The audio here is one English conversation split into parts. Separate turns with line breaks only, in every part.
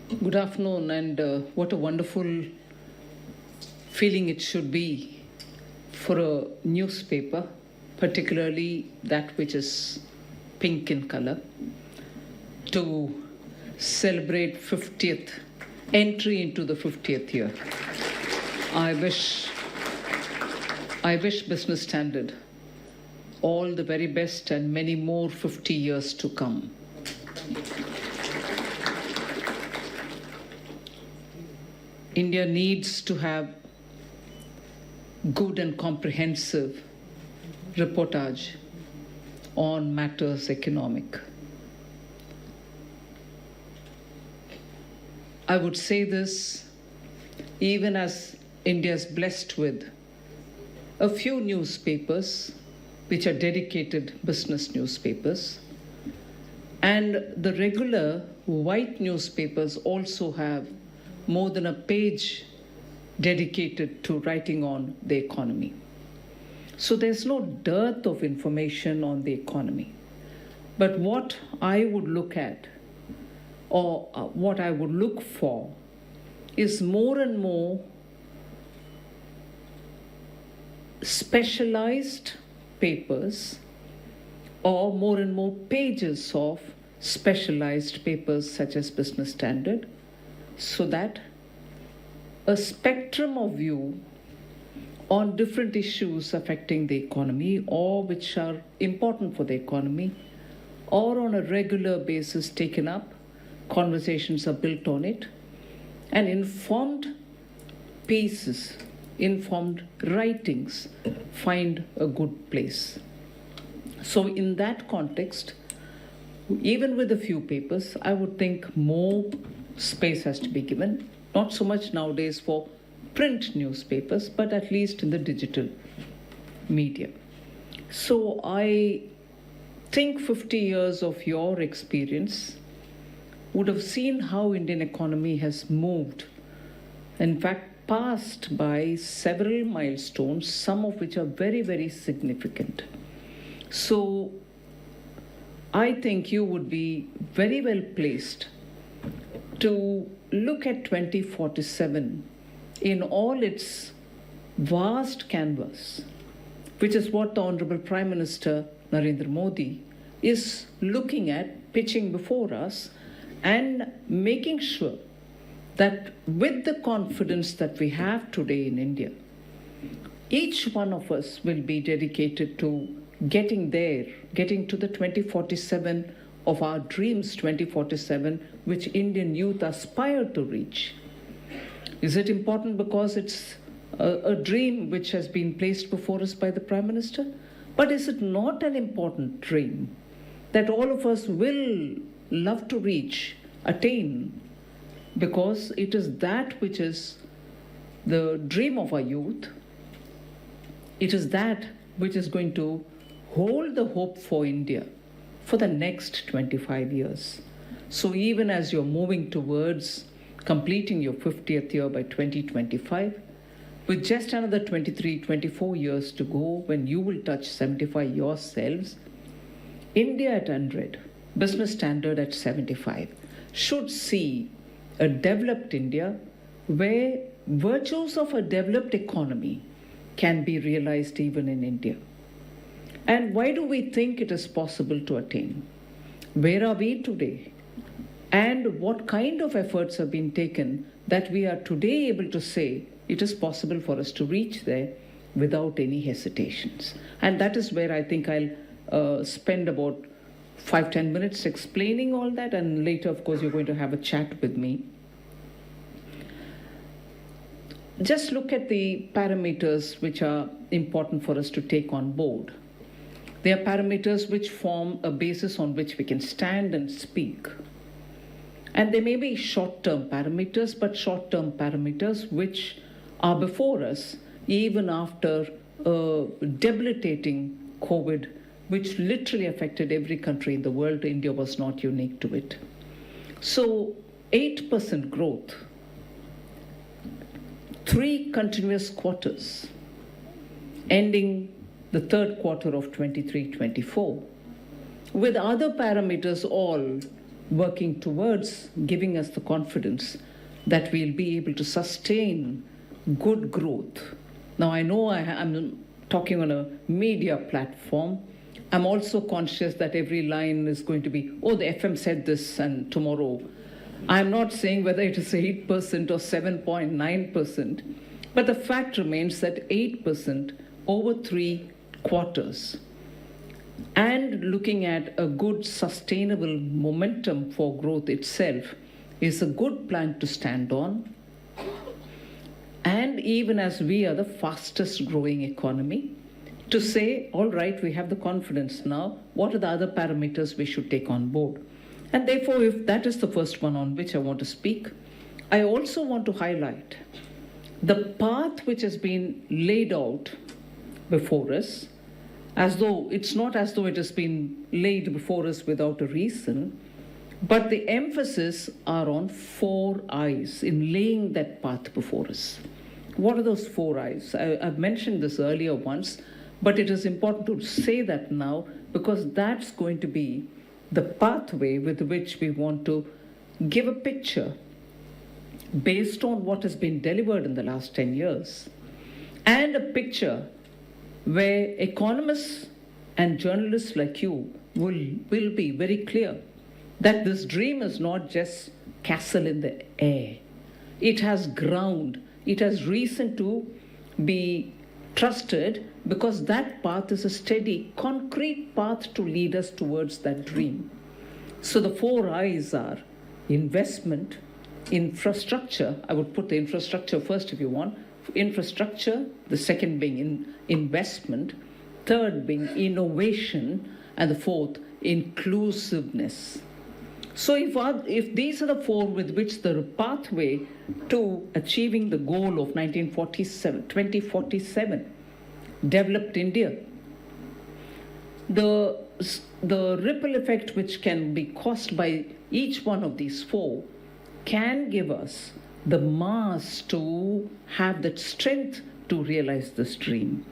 Good afternoon, and what a wonderful feeling it should be for a newspaper, particularly that which is pink in color, to celebrate 50th entry into the 50th year. I wish Business Standard all the very best and many more 50 years to come. India needs to have good and comprehensive reportage on matters economic. I would say this even as India is blessed with a few newspapers which are dedicated business newspapers, and the regular white newspapers also have more than a page dedicated to writing on the economy. So there's no dearth of information on the economy. But what I would look at, or what I would look for, is more and more specialized papers, or more and more pages of specialized papers such as Business Standard, so that a spectrum of view on different issues affecting the economy or which are important for the economy or on a regular basis taken up, conversations are built on it, and informed pieces, informed writings find a good place. So in that context, even with a few papers, I would think more space has to be given, not so much nowadays for print newspapers, but at least in the digital media. So I think 50 years of your experience would have seen how Indian economy has moved, in fact, passed by several milestones, some of which are very, very significant. So I think you would be very well placed to look at 2047 in all its vast canvas, which is what the Honorable Prime Minister Narendra Modi is looking at, pitching before us, and making sure that with the confidence that we have today in India, each one of us will be dedicated to getting there, getting to the 2047 of our dreams, 2047, which Indian youth aspire to reach. Is it important because it's a dream which has been placed before us by the Prime Minister? But is it not an important dream that all of us will love to reach, attain, because it is that which is the dream of our youth. It is that which is going to hold the hope for India for the next 25 years. So even as you're moving towards completing your 50th year by 2025, with just another 23, 24 years to go when you will touch 75 yourselves, India at 100, Business Standard at 75, should see a developed India where virtues of a developed economy can be realized even in India. And why do we think it is possible to attain? Where are we today? And what kind of efforts have been taken that we are today able to say it is possible for us to reach there without any hesitations? And that is where I think I'll spend about 5-10 minutes explaining all that, and later, of course, you're going to have a chat with me. Just look at the parameters which are important for us to take on board. They are parameters which form a basis on which we can stand and speak. And they may be short-term parameters, but short-term parameters which are before us even after a debilitating COVID, which literally affected every country in the world. India was not unique to it. So 8% growth, 3 continuous quarters, ending the third quarter of 23-24, with other parameters all working towards giving us the confidence that we'll be able to sustain good growth. Now, I know I'm talking on a media platform. I'm also conscious that every line is going to be, oh, the FM said this, and tomorrow. I'm not saying whether it is 8% or 7.9%, but the fact remains that 8% over 3 quarters, and looking at a good sustainable momentum for growth itself is a good plan to stand on. And even as we are the fastest growing economy, to say, all right, we have the confidence now, what are the other parameters we should take on board? And therefore, if that is the first one on which I want to speak, I also want to highlight the path which has been laid out before us, as though it's not as though it has been laid before us without a reason, but the emphasis are on 4 I's in laying that path before us. What are those 4 I's? I've mentioned this earlier once, but it is important to say that now because that's going to be the pathway with which we want to give a picture based on what has been delivered in the last 10 years, and a picture where economists and journalists like you will be very clear that this dream is not just castle in the air. It has ground. It has reason to be trusted because that path is a steady, concrete path to lead us towards that dream. So the 4 I's are investment, infrastructure. I would put the infrastructure first if you want. Infrastructure, the second being investment, third being innovation, and the fourth, inclusiveness. So if these are the 4 with which the pathway to achieving the goal of 2047, developed India, the ripple effect which can be caused by each one of these 4 can give us the mass to have that strength to realize this dream.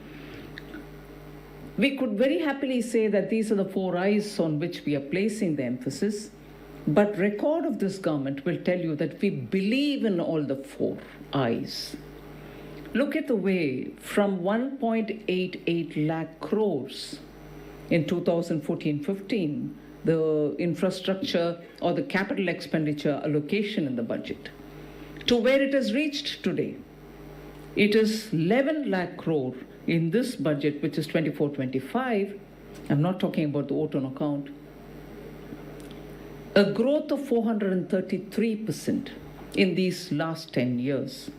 We could very happily say that these are the 4 I's on which we are placing the emphasis, but record of this government will tell you that we believe in all the 4 I's. Look at the way from 1.88 lakh crores in 2014-15, the infrastructure or the capital expenditure allocation in the budget, to where it has reached today. It is 11 lakh crore in this budget, which is 24-25. I'm not talking about the vote on account. A growth of 433% in these last 10 years.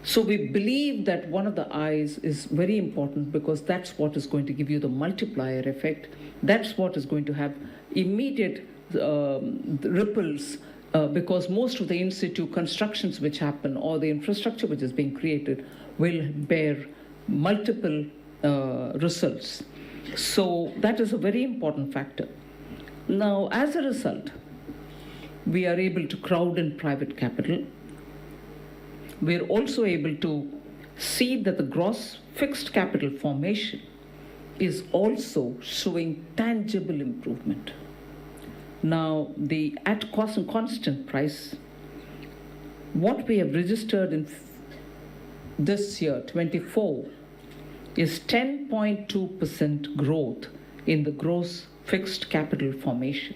So we believe that one of the I's is very important because that's what is going to give you the multiplier effect. That's what is going to have immediate ripples because most of the in-situ constructions which happen or the infrastructure which is being created will bear multiple results. So that is a very important factor. Now, as a result, we are able to crowd in private capital. We're also able to see that the gross fixed capital formation is also showing tangible improvement. Now, the at cost and constant price, what we have registered in this year, 24, is 10.2% growth in the gross fixed capital formation.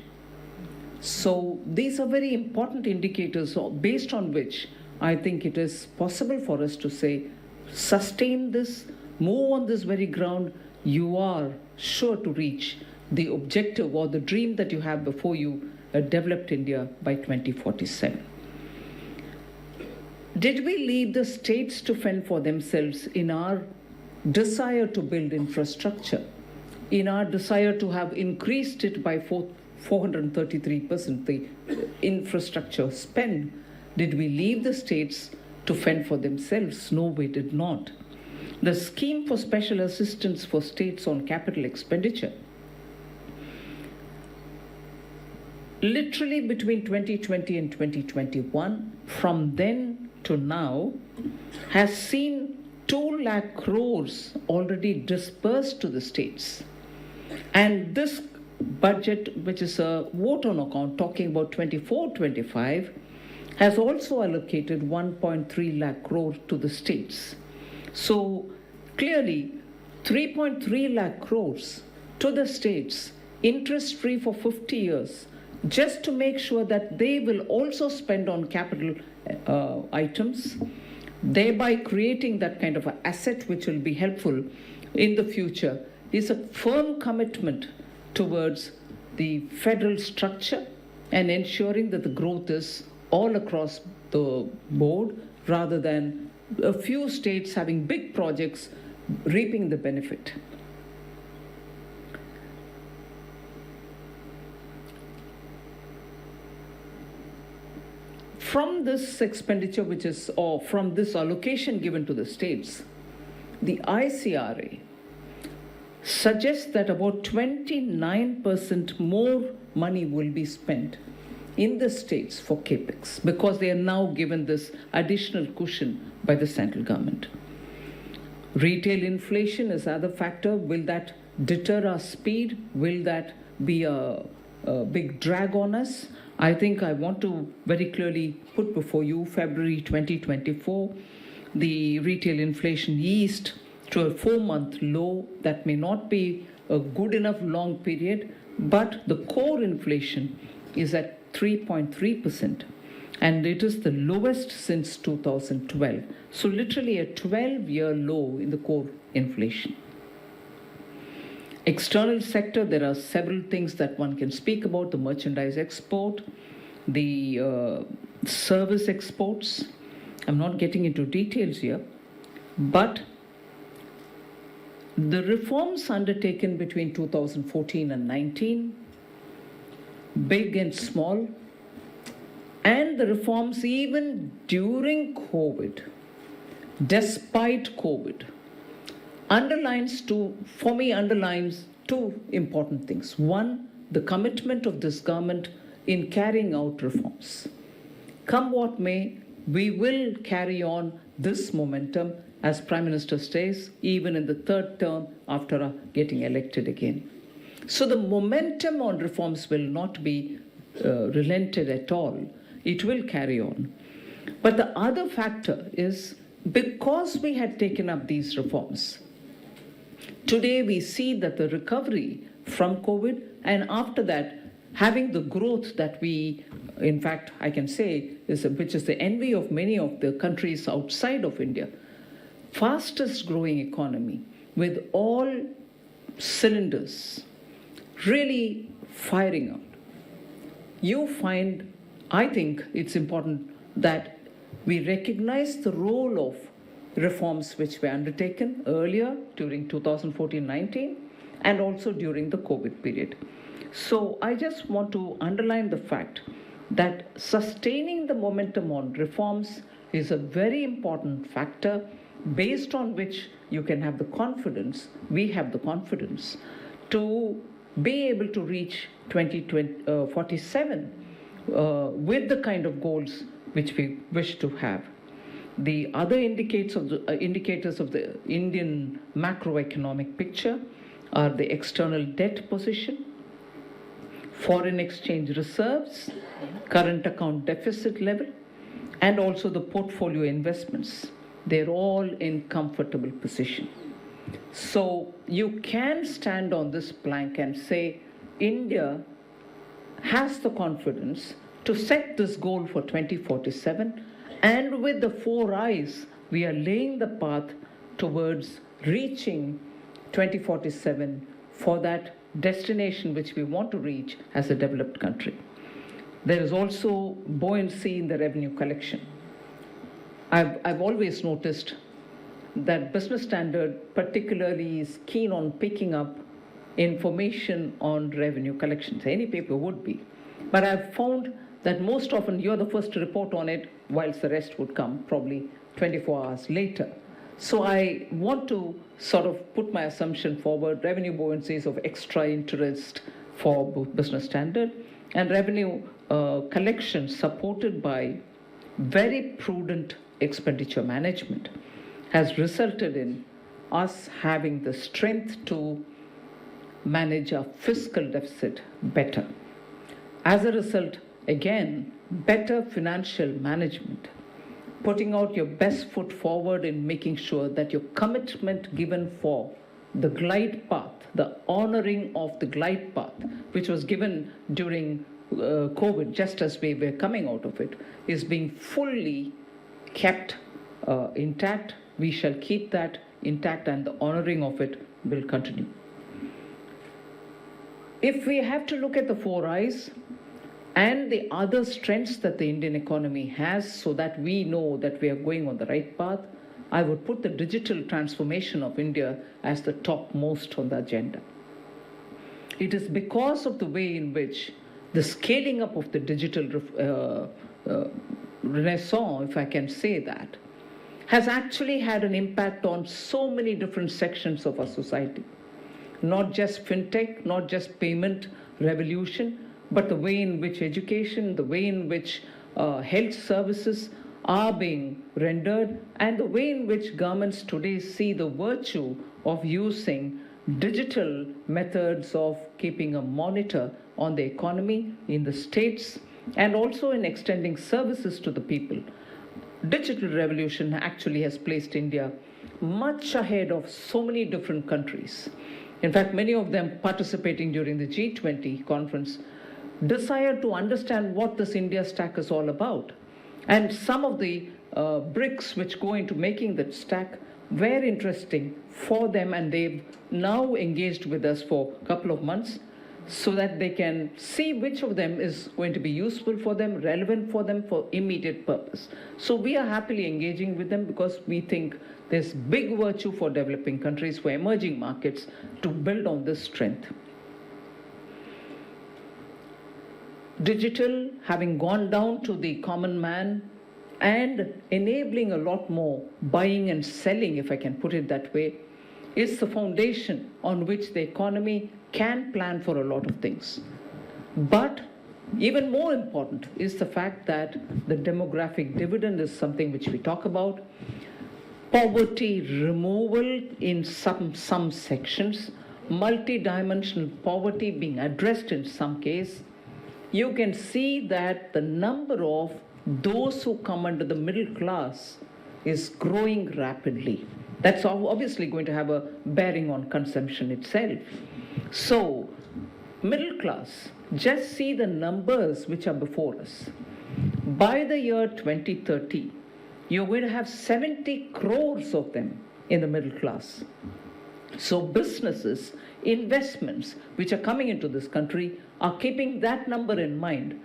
So these are very important indicators based on which I think it is possible for us to say, sustain this, move on this very ground, you are sure to reach the objective or the dream that you have before you, a developed India by 2047. Did we leave the states to fend for themselves in our desire to build infrastructure, in our desire to have increased it by 433%, the infrastructure spend? Did we leave the states to fend for themselves? No, we did not. The scheme for special assistance for states on capital expenditure, literally between 2020 and 2021, from then to now, has seen 2 lakh crores already dispersed to the states. And this budget, which is a vote on account talking about 24-25, has also allocated 1.3 lakh crore to the states. So clearly, 3.3 lakh crores to the states, interest-free for 50 years, just to make sure that they will also spend on capital items, thereby creating that kind of an asset which will be helpful in the future, is a firm commitment towards the federal structure and ensuring that the growth is all across the board rather than a few states having big projects reaping the benefit. From this expenditure, or from this allocation given to the states, the ICRA suggests that about 29% more money will be spent in the states for capex because they are now given this additional cushion by the central government. Retail inflation is another factor. Will that deter our speed? Will that be a big drag on us? I think I want to very clearly put before you February 2024, the retail inflation eased to a 4-month low. That may not be a good enough long period, but the core inflation is at 3.3%, and it is the lowest since 2012. So literally a 12-year low in the core inflation. External sector, there are several things that one can speak about: the merchandise export, the service exports. I'm not getting into details here, but the reforms undertaken between 2014 and 19, big and small, and the reforms even during COVID, despite COVID, underlines two important things. One, the commitment of this government in carrying out reforms. Come what may, we will carry on this momentum, as Prime Minister says, even in the third term after getting elected again. So the momentum on reforms will not be relented at all. It will carry on. But the other factor is, because we had taken up these reforms, today we see that the recovery from COVID, and after that, having the growth that we, in fact, I can say, which is the envy of many of the countries outside of India, fastest growing economy with all cylinders really firing out. You find, I think it's important that we recognize the role of reforms which were undertaken earlier during 2014-19 and also during the COVID period. So I just want to underline the fact that sustaining the momentum on reforms is a very important factor based on which you can have the confidence, we have the confidence, to be able to reach 2047 with the kind of goals which we wish to have. The other indicators of the Indian macroeconomic picture are the external debt position, foreign exchange reserves, current account deficit level, and also the portfolio investments. They're all in comfortable position. So you can stand on this plank and say India has the confidence to set this goal for 2047, and with the 4 eyes, we are laying the path towards reaching 2047 for that destination which we want to reach as a developed country. There is also buoyancy in the revenue collection. I've always noticed that Business Standard particularly is keen on picking up information on revenue collections. Any paper would be. But I've found that most often you're the first to report on it, whilst the rest would come probably 24 hours later. So I want to sort of put my assumption forward: revenue buoyancies of extra interest for Business Standard, and revenue collection supported by very prudent expenditure management has resulted in us having the strength to manage our fiscal deficit better. As a result, again, better financial management, putting out your best foot forward in making sure that your commitment given for the glide path, the honoring of the glide path, which was given during COVID, just as we were coming out of it, is being fully kept intact. We shall keep that intact, and the honoring of it will continue. If we have to look at the 4 I's and the other strengths that the Indian economy has so that we know that we are going on the right path, I would put the digital transformation of India as the topmost on the agenda. It is because of the way in which the scaling up of the digital renaissance, if I can say that, has actually had an impact on so many different sections of our society. Not just fintech, not just payment revolution, but the way in which education, the way in which health services are being rendered, and the way in which governments today see the virtue of using digital methods of keeping a monitor on the economy in the states and also in extending services to the people. Digital revolution actually has placed India much ahead of so many different countries. In fact, many of them participating during the G20 conference desire to understand what this India stack is all about. And some of the bricks which go into making that stack were interesting for them, and they've now engaged with us for a couple of months so that they can see which of them is going to be useful for them, relevant for them, for immediate purpose. So we are happily engaging with them because we think there's big virtue for developing countries, for emerging markets, to build on this strength. Digital, having gone down to the common man and enabling a lot more buying and selling, if I can put it that way, is the foundation on which the economy can plan for a lot of things. But even more important is the fact that the demographic dividend is something which we talk about. Poverty removal in some sections, multi-dimensional poverty being addressed in some case. You can see that the number of those who come under the middle class is growing rapidly. That's obviously going to have a bearing on consumption itself. So, middle class, just see the numbers which are before us. By the year 2030, you're going to have 70 crores of them in the middle class. So businesses, investments which are coming into this country are keeping that number in mind,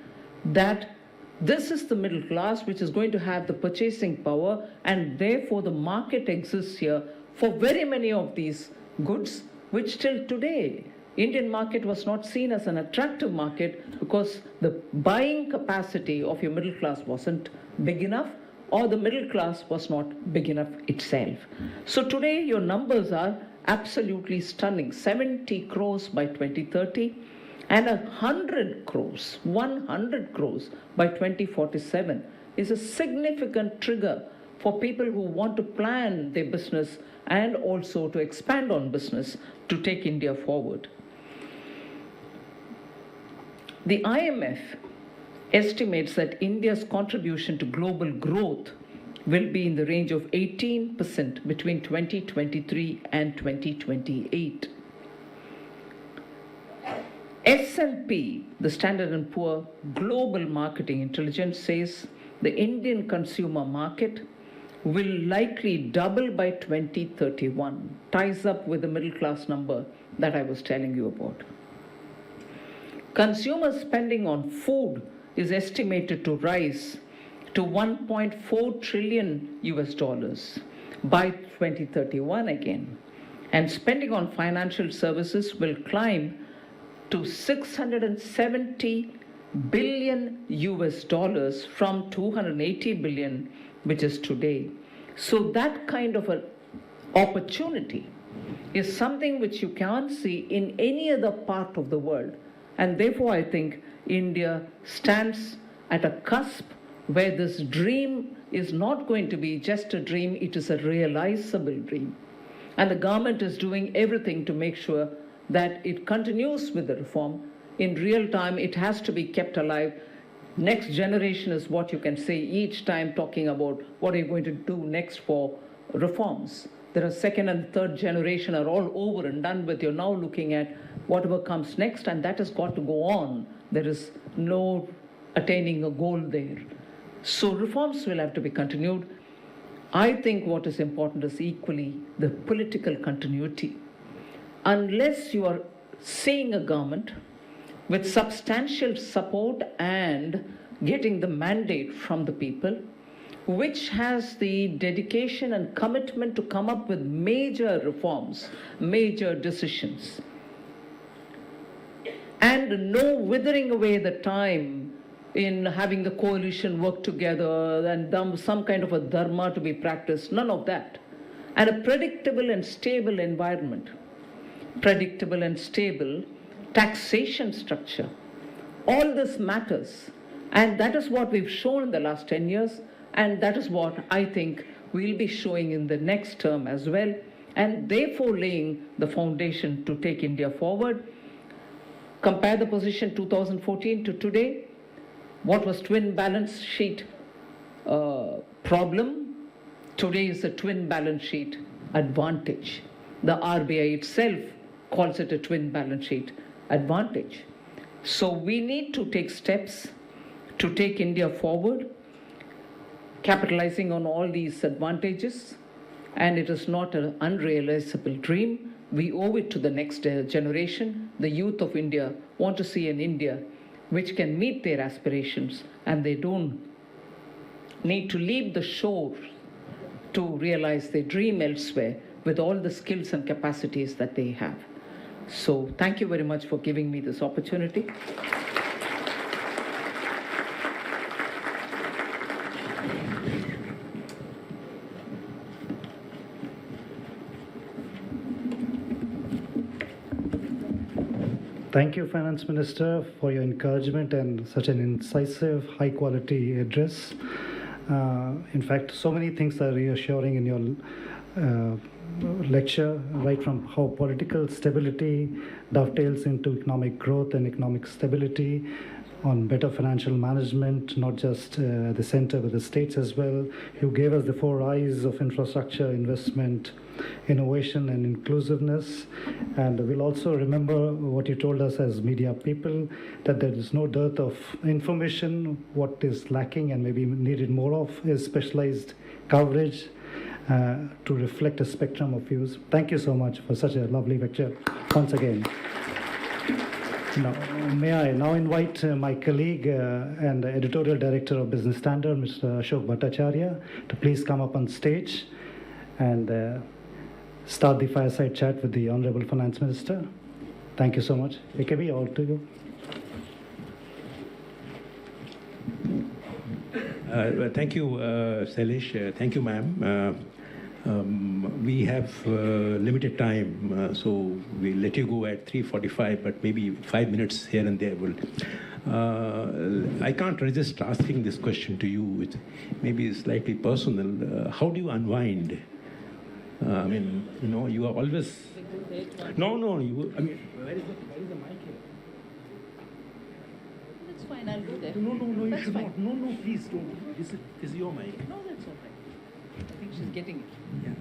that this is the middle class which is going to have the purchasing power, and therefore the market exists here for very many of these goods, which till today, Indian market was not seen as an attractive market because the buying capacity of your middle class wasn't big enough, or the middle class was not big enough itself. So today your numbers are absolutely stunning. 70 crores by 2030 and 100 crores by 2047 is a significant trigger for people who want to plan their business and also to expand on business to take India forward. The IMF estimates that India's contribution to global growth will be in the range of 18% between 2023 and 2028. S&P, the Standard & Poor Global Marketing Intelligence, says the Indian consumer market will likely double by 2031, ties up with the middle class number that I was telling you about. Consumer spending on food is estimated to rise to $1.4 trillion by 2031 again. And spending on financial services will climb to $670 billion from $280 billion, which is today. So that kind of an opportunity is something which you can't see in any other part of the world. And therefore, I think India stands at a cusp where this dream is not going to be just a dream, it is a realizable dream. And the government is doing everything to make sure that it continues with the reform. In real time, it has to be kept alive. Next generation is what you can say each time, talking about what are you going to do next for reforms. There are second and third generation are all over and done with. You're now looking at whatever comes next, and that has got to go on. There is no attaining a goal there. So reforms will have to be continued. I think what is important is equally the political continuity. Unless you are seeing a government with substantial support and getting the mandate from the people, which has the dedication and commitment to come up with major reforms, major decisions, and no withering away the time in having the coalition work together and some kind of a dharma to be practiced, none of that. And a predictable and stable environment, predictable and stable taxation structure. All this matters. And that is what we've shown in the last 10 years. And that is what I think we'll be showing in the next term as well. And therefore laying the foundation to take India forward. Compare the position 2014 to today. What was twin balance sheet problem? Today is a twin balance sheet advantage. The RBI itself calls it a twin balance sheet advantage. So we need to take steps to take India forward, capitalizing on all these advantages. And it is not an unrealizable dream. We owe it to the next generation. The youth of India want to see an India which can meet their aspirations, and they don't need to leave the shore to realize their dream elsewhere with all the skills and capacities that they have. So thank you very much for giving me this opportunity.
Thank you, Finance Minister, for your encouragement and such an incisive, high-quality address. In fact, so many things are reassuring in your lecture, right from how political stability dovetails into economic growth and economic stability, on better financial management, not just the center but the states as well. You gave us the 4 I's of infrastructure, investment, innovation and inclusiveness. And we'll also remember what you told us as media people, that there is no dearth of information. What is lacking and maybe needed more of is specialized coverage to reflect a spectrum of views. Thank you so much for such a lovely lecture once again. Now, may I now invite my colleague and editorial director of Business Standard, Mr. Ashok Bhattacharya, to please come up on stage and start the fireside chat with the Honorable Finance Minister. Thank you so much. AKB, all to you.
Thank you, Sailesh. Thank you, ma'am. We have limited time, so we'll let you go at 3:45, but maybe 5 minutes here and there will. I can't resist asking this question to you. It maybe slightly personal. How do you unwind? I mean, you know, you are always. No. I mean, where is the mic here?
That's fine. I'll go there.
No. You
That's
should
fine.
not. No. Please don't. This is your mic.
No, that's all right. I think she's getting it.
Yeah.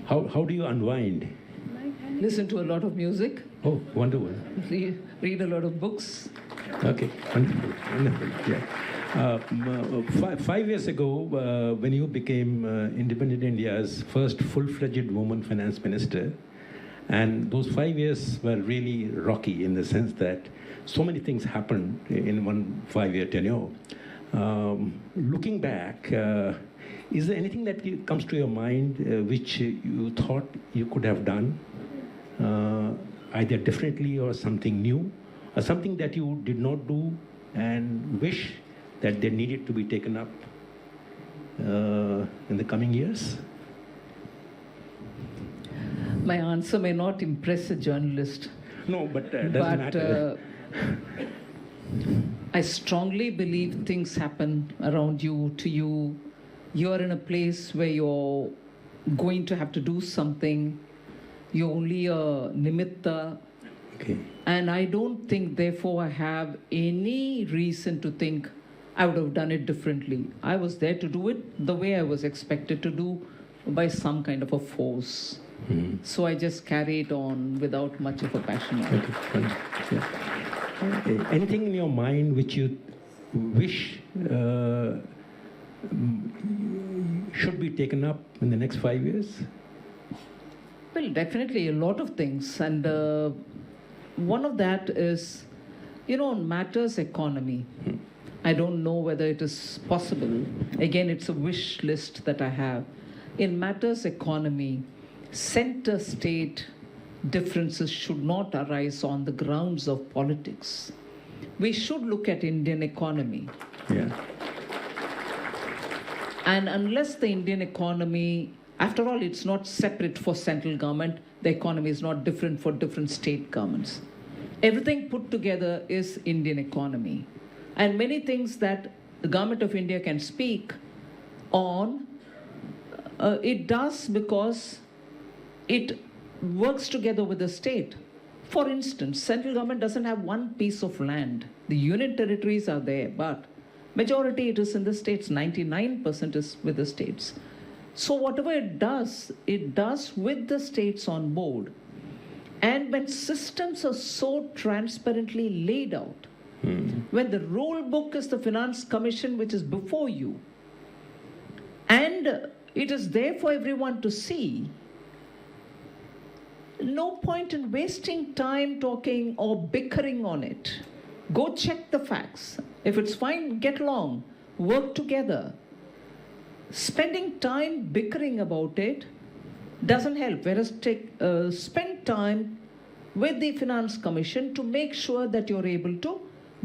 How do you unwind?
Listen to a lot of music.
Oh, wonderful.
Read a lot of books.
Okay, wonderful. Yeah. 5 years ago, when you became Independent India's first full-fledged woman finance minister, and those 5 years were really rocky in the sense that so many things happened in one 5-year tenure. Looking back, is there anything that comes to your mind which you thought you could have done, either differently or something new, or something that you did not do and wish that they needed to be taken up in the coming years?
My answer may not impress a journalist.
No, but doesn't matter.
I strongly believe things happen around you, to you. You're in a place where you're going to have to do something. You're only a nimitta.
Okay.
And I don't think, therefore, I have any reason to think I would have done it differently. I was there to do it the way I was expected to do, by some kind of a force.
Mm-hmm.
So I just carried on without much of a passion.
Okay, fine. Yeah. Anything in your mind which you wish should be taken up in the next 5 years?
Well, definitely a lot of things. And one of that is, on matters economy. I don't know whether it is possible. Again, it's a wish list that I have. In matters economy, center-state differences should not arise on the grounds of politics. We should look at Indian economy.
Yeah.
And unless the Indian economy, after all, it's not separate for central government, the economy is not different for different state governments. Everything put together is Indian economy. And many things that the government of India can speak on, it does because it works together with the state. For instance, central government doesn't have one piece of land. The union territories are there, but majority it is in the states. 99% is with the states. So whatever it does with the states on board. And when systems are so transparently laid out, when the rule book is the Finance Commission, which is before you, and it is there for everyone to see, no point in wasting time talking or bickering on it. Go check the facts. If it's fine, get along, work together. Spending time bickering about it doesn't help. Whereas spend time with the Finance Commission to make sure that you're able to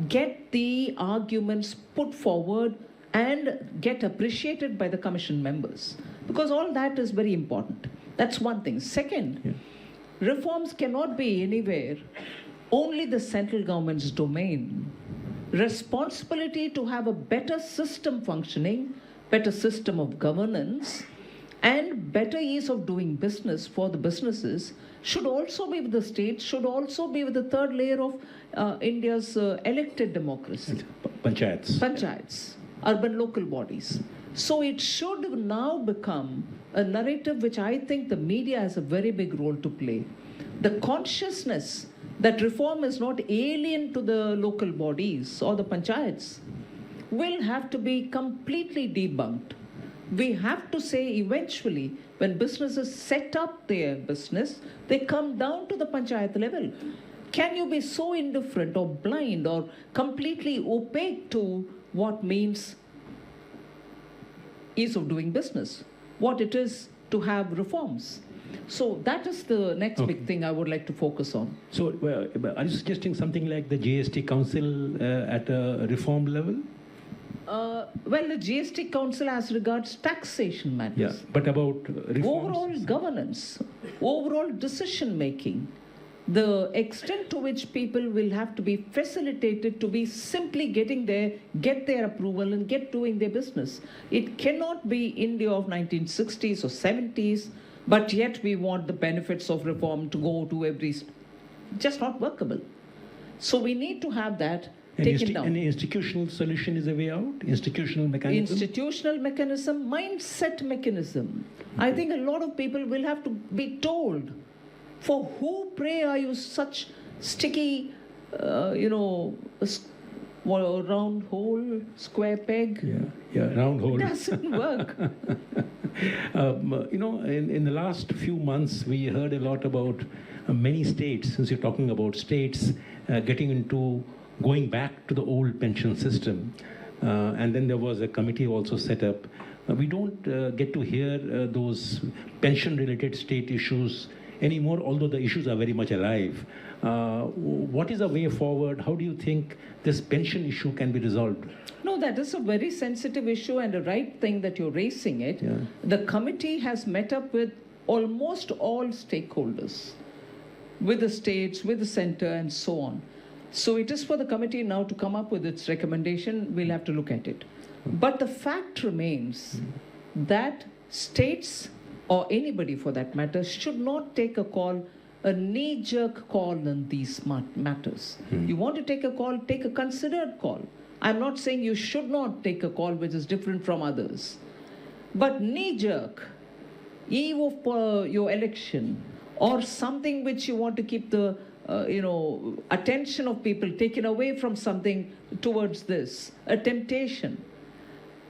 get the arguments put forward and get appreciated by the Commission members. Because all that is very important. That's one thing. Second, reforms cannot be anywhere only the central government's domain. Responsibility to have a better system functioning, better system of governance, and better ease of doing business for the businesses should also be with the states, should also be with the third layer of India's elected democracy. Panchayats, urban local bodies. So it should now become a narrative which I think the media has a very big role to play. The consciousness that reform is not alien to the local bodies or the panchayats will have to be completely debunked. We have to say eventually, when businesses set up their business, they come down to the panchayat level. Can you be so indifferent or blind or completely opaque to what means ease of doing business, what it is to have reforms? So that is the next big thing I would like to focus on.
So are you suggesting something like the GST Council at a reform level?
Well, the GST Council as regards taxation matters.
Yeah, but about reforms?
Overall governance, overall decision making, the extent to which people will have to be facilitated to be simply get their approval and get doing their business. It cannot be India of 1960s or 70s, but yet we want the benefits of reform to go to every... Just not workable. So we need to have that taken down.
An institutional solution is a way out? Institutional mechanism?
Institutional mechanism, mindset mechanism. I think a lot of people will have to be told, for who, pray, are you such sticky, round hole, square peg?
Yeah, round hole.
It doesn't work.
In the last few months, we heard a lot about many states, since you're talking about states, going back to the old pension system. And then there was a committee also set up. We don't get to hear those pension-related state issues anymore, although the issues are very much alive. What is the way forward? How do you think this pension issue can be resolved?
No, that is a very sensitive issue and a right thing that you're raising it.
Yeah.
The committee has met up with almost all stakeholders, with the states, with the center, and so on. So it is for the committee now to come up with its recommendation. We'll have to look at it. But the fact remains that states or anybody for that matter, should not take a knee-jerk call on these matters. You want to take a call, take a considered call. I'm not saying you should not take a call which is different from others. But knee-jerk, eve of your election, or something which you want to keep the attention of people taken away from something towards this, a temptation,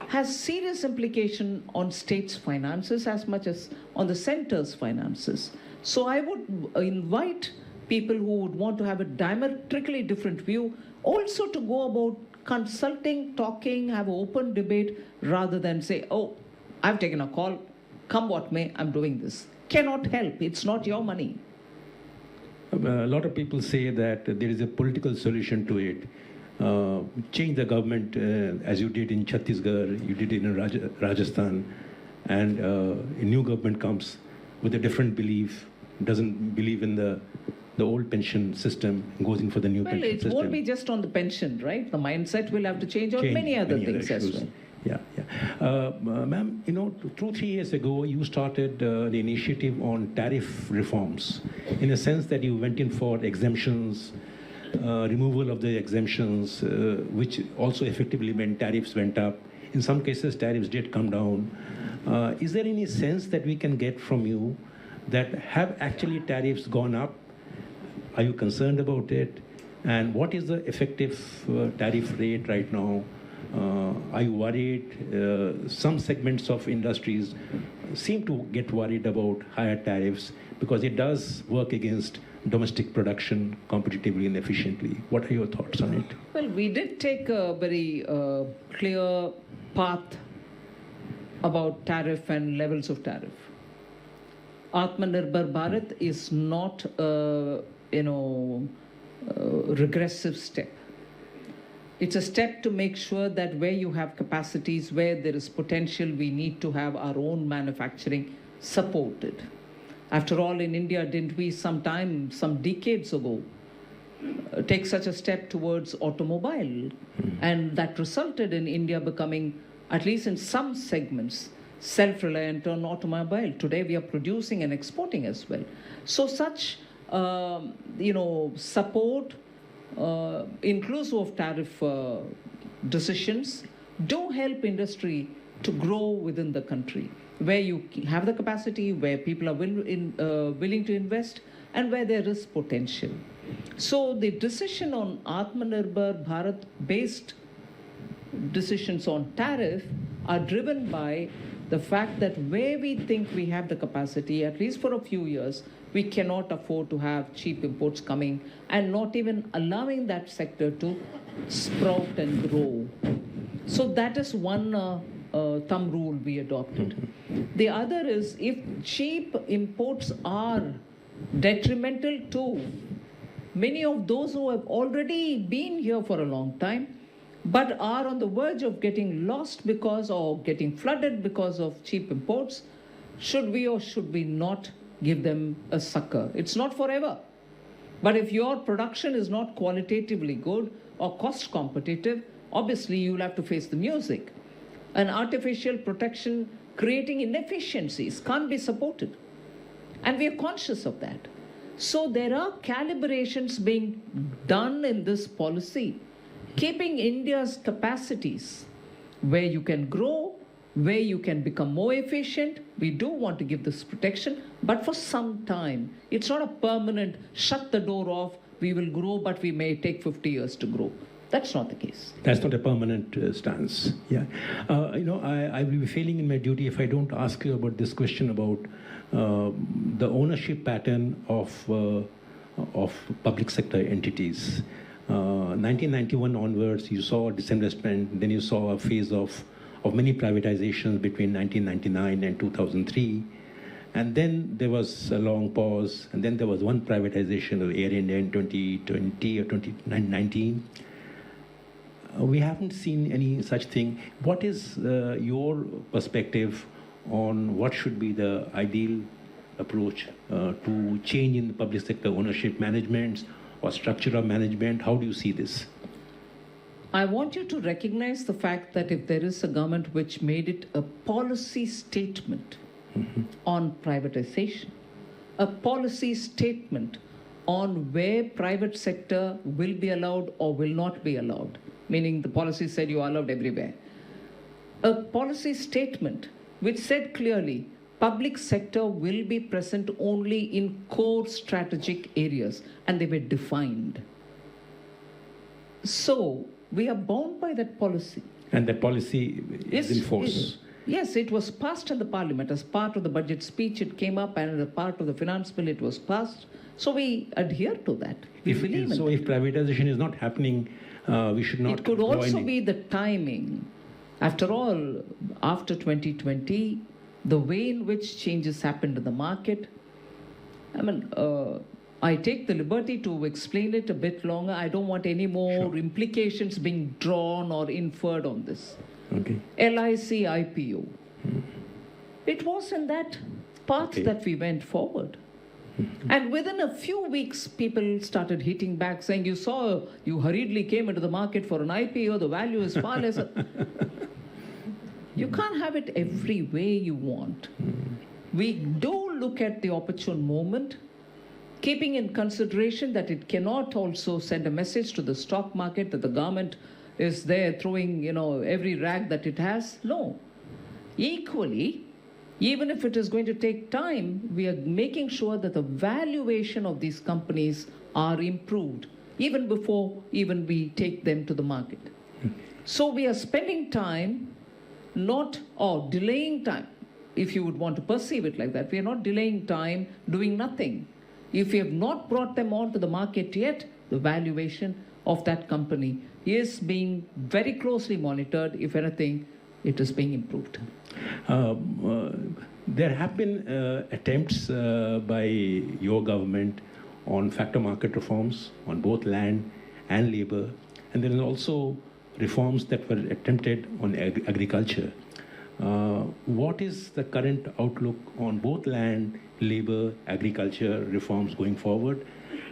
has serious implication on states' finances as much as on the center's finances. So I would invite people who would want to have a diametrically different view also to go about consulting, talking, have an open debate, rather than say, oh, I've taken a call, come what may, I'm doing this. Cannot help, it's not your money.
A lot of people say that there is a political solution to it. Change the government as you did in Chhattisgarh, you did in Rajasthan, and a new government comes with a different belief, doesn't believe in the old pension system, goes in for the new pension system.
Well, it won't be just on the pension, right? The mindset will have to change on many other things as well.
Yeah. Ma'am, 2-3 years ago, you started the initiative on tariff reforms, in a sense that you went in for exemptions, removal of the exemptions, which also effectively meant tariffs went up. In some cases, tariffs did come down. Is there any sense that we can get from you that have actually tariffs gone up? Are you concerned about it? And what is the effective tariff rate right now? Are you worried? Some segments of industries seem to get worried about higher tariffs because it does work against domestic production competitively and efficiently. What are your thoughts on it?
Well, we did take a very clear path about tariff and levels of tariff. Atmanirbhar Bharat is not a regressive step. It's a step to make sure that where you have capacities, where there is potential, we need to have our own manufacturing supported. After all, in India, didn't we some decades ago, take such a step towards automobile? And that resulted in India becoming, at least in some segments, self-reliant on automobile. Today, we are producing and exporting as well. So such, support, inclusive of tariff decisions, do help industry to grow within the country, where you have the capacity, where people are willing to invest, and where there is potential. So the decision on Atmanirbhar Bharat based decisions on tariff are driven by the fact that where we think we have the capacity, at least for a few years, we cannot afford to have cheap imports coming and not even allowing that sector to sprout and grow. So that is one thumb rule we adopted. The other is, if cheap imports are detrimental to many of those who have already been here for a long time, but are on the verge of getting lost or getting flooded because of cheap imports, should we or should we not give them a succor? It's not forever. But if your production is not qualitatively good or cost competitive, obviously you'll have to face the music. An artificial protection creating inefficiencies can't be supported. And we are conscious of that. So there are calibrations being done in this policy, keeping India's capacities where you can grow, where you can become more efficient. We do want to give this protection, but for some time. It's not a permanent shut the door off, we will grow, but we may take 50 years to grow. That's not the case.
That's not a permanent stance. Yeah. I will be failing in my duty if I don't ask you about this question about the ownership pattern of public sector entities. 1991 onwards, you saw disinvestment, then you saw a phase of many privatizations between 1999 and 2003. And then there was a long pause, and then there was one privatization of Air India in 2020 or 2019. We haven't seen any such thing. What is your perspective on what should be the ideal approach to change in the public sector ownership management or structure of management? How do you see this?
I want you to recognize the fact that if there is a government which made it a policy statement on privatization, a policy statement on where private sector will be allowed or will not be allowed, meaning the policy said you are allowed everywhere. A policy statement which said clearly public sector will be present only in core strategic areas, and they were defined. So we are bound by that policy.
And that policy is in force.
Yes, it was passed in the parliament. As part of the budget speech, it came up, and as a part of the finance bill, it was passed. So we adhere to that. We believe in that.
So if privatization is not happening, we should not.
It could
draw
also
any-
be the timing. After all, after 2020, the way in which changes happened in the market, I take the liberty to explain it a bit longer. I don't want any more implications being drawn or inferred on this.
Okay.
LIC IPO. It was in that path
Okay.
that we went forward. And within a few weeks, people started hitting back saying, you hurriedly came into the market for an IPO, the value is far less. You can't have it every way you want. We do look at the opportune moment, keeping in consideration that it cannot also send a message to the stock market that the government is there throwing, every rag that it has. No. Equally, even if it is going to take time, we are making sure that the valuation of these companies are improved, even before we take them to the market. So we are spending time, delaying time, if you would want to perceive it like that. We are not delaying time, doing nothing. If we have not brought them onto the market yet, the valuation of that company is being very closely monitored. If anything, it is being improved.
There have been attempts by your government on factor market reforms on both land and labor, and there is also reforms that were attempted on agriculture. What is the current outlook on both land, labor, agriculture reforms going forward,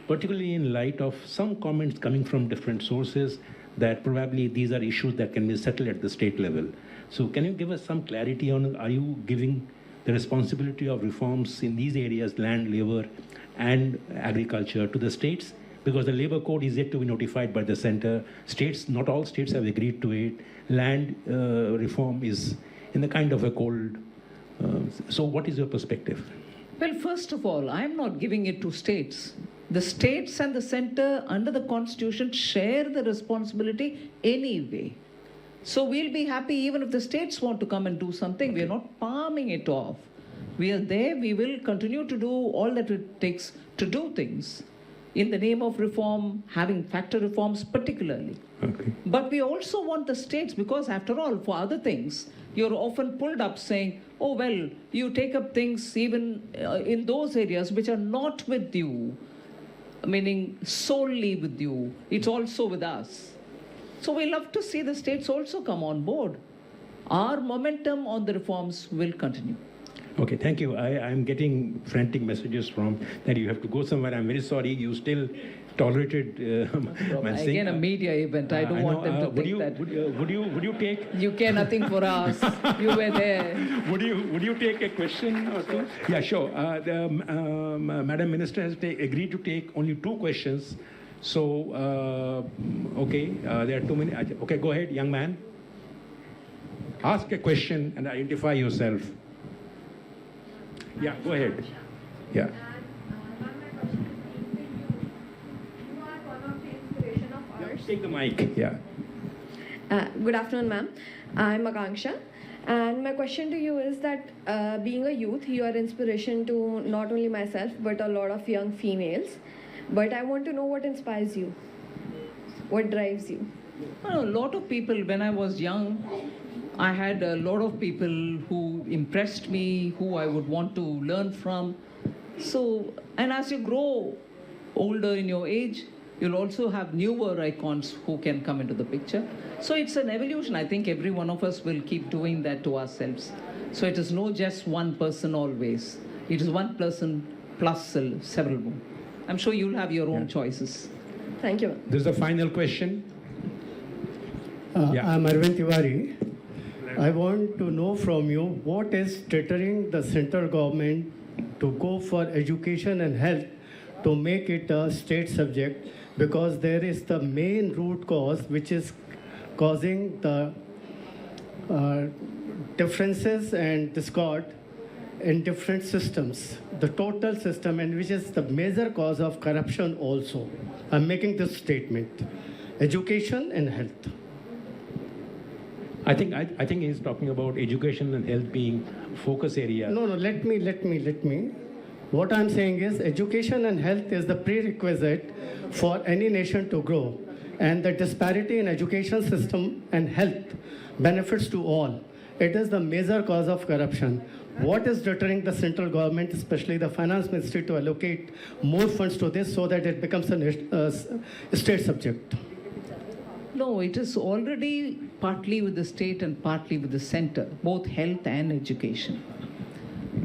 particularly in light of some comments coming from different sources that probably these are issues that can be settled at the state level? So can you give us some clarity on, are you giving the responsibility of reforms in these areas, land, labor, and agriculture, to the states? Because the labor code is yet to be notified by the center. States, not all states have agreed to it. Land reform is in the kind of a cold. So what is your perspective?
Well, first of all, I'm not giving it to states. The states and the center under the constitution share the responsibility anyway. So we'll be happy even if the states want to come and do something. We are not palming it off. We are there. We will continue to do all that it takes to do things in the name of reform, having factor reforms particularly.
Okay.
But we also want the states, because after all, for other things, you're often pulled up saying, oh, well, you take up things even in those areas which are not with you, meaning solely with you. It's also with us. So we love to see the states also come on board. Our momentum on the reforms will continue.
Okay, thank you. I'm getting frantic messages from that you have to go somewhere. I'm very sorry. You still tolerated
Again, a media event. I don't want them to think that.
Would you take?
You care nothing for us. You were there.
Would you take a question or two? Yeah, sure. Madam Minister has agreed to take only 2 questions. So, okay, there are too many. Okay, go ahead, young man. Ask a question and identify yourself. Yeah, go ahead. Yeah.
And ma'am, my question is you are one of the inspiration of ours.
Take the mic. Yeah.
Good afternoon, ma'am. I'm Akanksha. And my question to you is that being a youth, you are inspiration to not only myself, but a lot of young females. But I want to know what inspires you. What drives you?
Well, a lot of people, when I was young, I had a lot of people who impressed me, who I would want to learn from. So, and as you grow older in your age, you'll also have newer icons who can come into the picture. So it's an evolution. I think every one of us will keep doing that to ourselves. So it is not just one person always. It is one person plus several more. I'm sure you'll have your own choices.
Thank you.
This is the final question. Yeah.
I'm Arvind Tiwari. I want to know from you what is deterring the central government to go for education and health to make it a state subject, because there is the main root cause which is causing the differences and discord in different systems, the total system, and which is the major cause of corruption also. I'm making this statement: education and health.
I think he's talking about education and health being focus area.
No, let me. What I'm saying is education and health is the prerequisite for any nation to grow. And the disparity in education system and health benefits to all. It is the major cause of corruption. What is deterring the central government, especially the finance ministry, to allocate more funds to this so that it becomes a state subject?
No, it is already partly with the state and partly with the center, both health and education.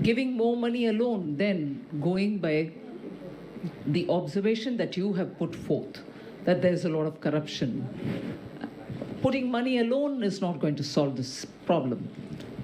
Giving more money alone, then going by the observation that you have put forth, that there's a lot of corruption. Putting money alone is not going to solve this problem.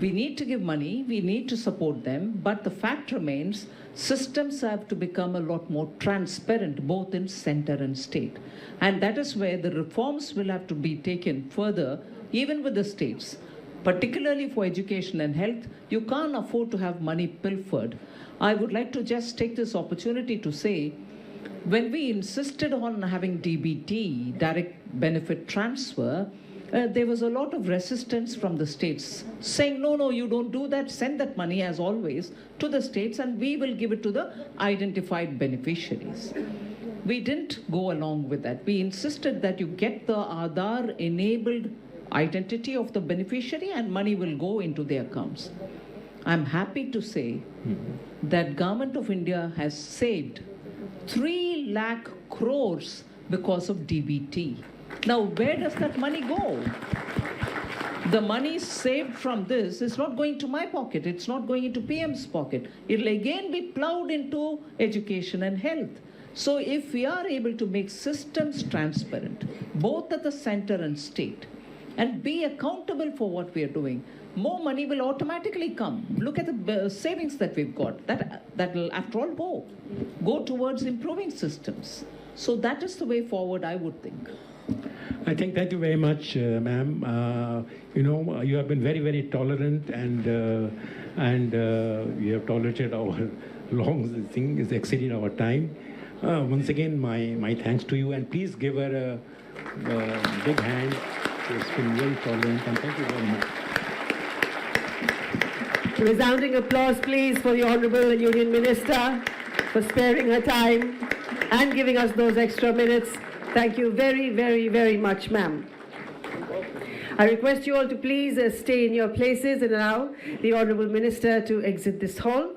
We need to give money, we need to support them, but the fact remains, systems have to become a lot more transparent, both in center and state. And that is where the reforms will have to be taken further, even with the states. Particularly for education and health, you can't afford to have money pilfered. I would like to just take this opportunity to say, when we insisted on having DBT, direct benefit transfer, there was a lot of resistance from the states saying, no, you don't do that, send that money as always to the states and we will give it to the identified beneficiaries. We didn't go along with that. We insisted that you get the Aadhaar enabled identity of the beneficiary and money will go into their accounts. I'm happy to say that Government of India has saved 3 lakh crores because of DBT. Now, where does that money go? The money saved from this is not going to my pocket. It's not going into PM's pocket. It'll again be plowed into education and health. So if we are able to make systems transparent, both at the center and state, and be accountable for what we are doing, more money will automatically come. Look at the savings that we've got. That will, after all, go towards improving systems. So that is the way forward, I would think.
I think, thank you very much, ma'am. You have been very, very tolerant, and you have tolerated our long thing is exceeded our time. Once again, my thanks to you, and please give her a big hand. She's been very tolerant, and thank you very much.
Resounding applause, please, for the Honourable Union Minister for sparing her time and giving us those extra minutes. Thank you very, very, very much, ma'am. I request you all to please stay in your places and allow the Honourable Minister to exit this hall.